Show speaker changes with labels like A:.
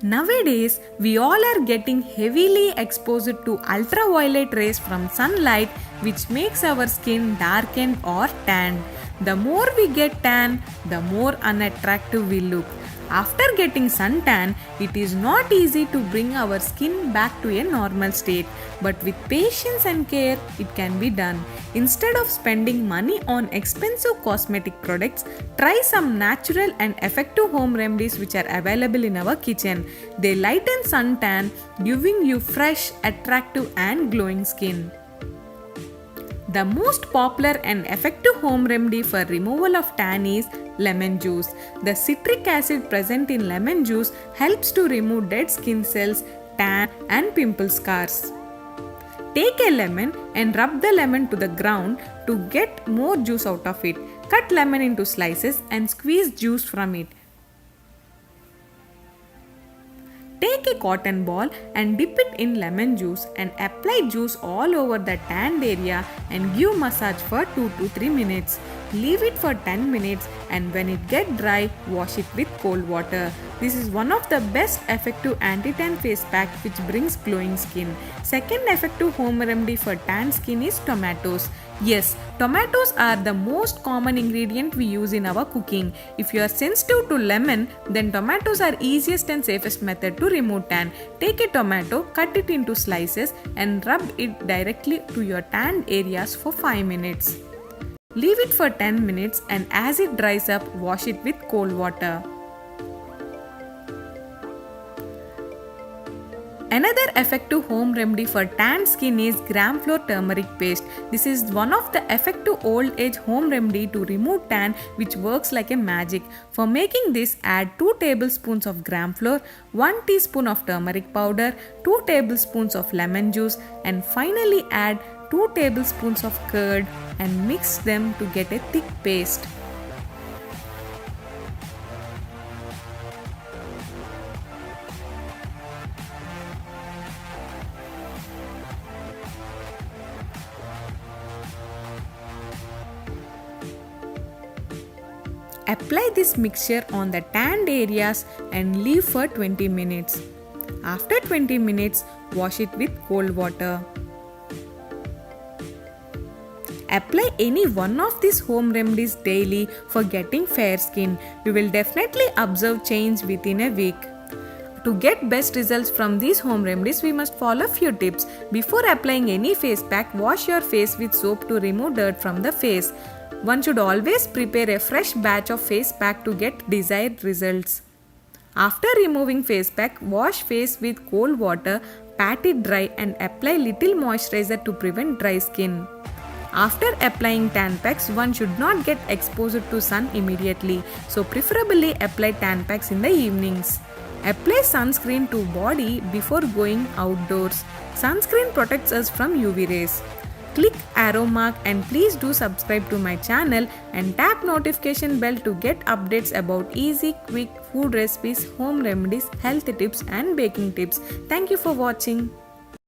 A: Nowadays, we all are getting heavily exposed to ultraviolet rays from sunlight, which makes our skin darkened or tanned. The more we get tan, the more unattractive we look. After getting suntan, it is not easy to bring our skin back to a normal state, but with patience and care, it can be done. Instead of spending money on expensive cosmetic products, try some natural and effective home remedies which are available in our kitchen. They lighten suntan, giving you fresh, attractive, and glowing skin. The most popular and effective home remedy for removal of tan is lemon juice. The citric acid present in lemon juice helps to remove dead skin cells, tan, and pimple scars. Take a lemon and rub the lemon to the ground to get more juice out of it. Cut lemon into slices and squeeze juice from it. Take a cotton ball and dip it in lemon juice and apply juice all over the tanned area and give massage for 2 to 3 minutes. Leave it for 10 minutes and when it gets dry, wash it with cold water. This is one of the best effective anti-tan face pack which brings glowing skin. Second effective home remedy for tan skin is tomatoes. Yes, tomatoes are the most common ingredient we use in our cooking. If you are sensitive to lemon, then tomatoes are easiest and safest method to remove tan. Take a tomato, cut it into slices and rub it directly to your tanned areas for 5 minutes. Leave it for 10 minutes and as it dries up, wash it with cold water. Another effective home remedy for tan skin is gram flour turmeric paste. This is one of the effective old age home remedy to remove tan which works like a magic. For making this, add 2 tablespoons of gram flour, 1 teaspoon of turmeric powder, 2 tablespoons of lemon juice and finally add 2 tablespoons of curd and mix them to get a thick paste. Apply this mixture on the tanned areas and leave for 20 minutes. After 20 minutes, wash it with cold water. Apply any one of these home remedies daily for getting fair skin. You will definitely observe change within a week. To get best results from these home remedies, we must follow few tips. Before applying any face pack, wash your face with soap to remove dirt from the face. One should always prepare a fresh batch of face pack to get desired results. After removing face pack, wash face with cold water, pat it dry and apply little moisturizer to prevent dry skin. After applying tan packs, one should not get exposed to sun immediately, so preferably apply tan packs in the evenings. Apply sunscreen to body before going outdoors. Sunscreen protects us from UV rays. Click arrow mark and please do subscribe to my channel and tap notification bell to get updates about easy, quick food recipes, home remedies, health tips and baking tips. Thank you for watching.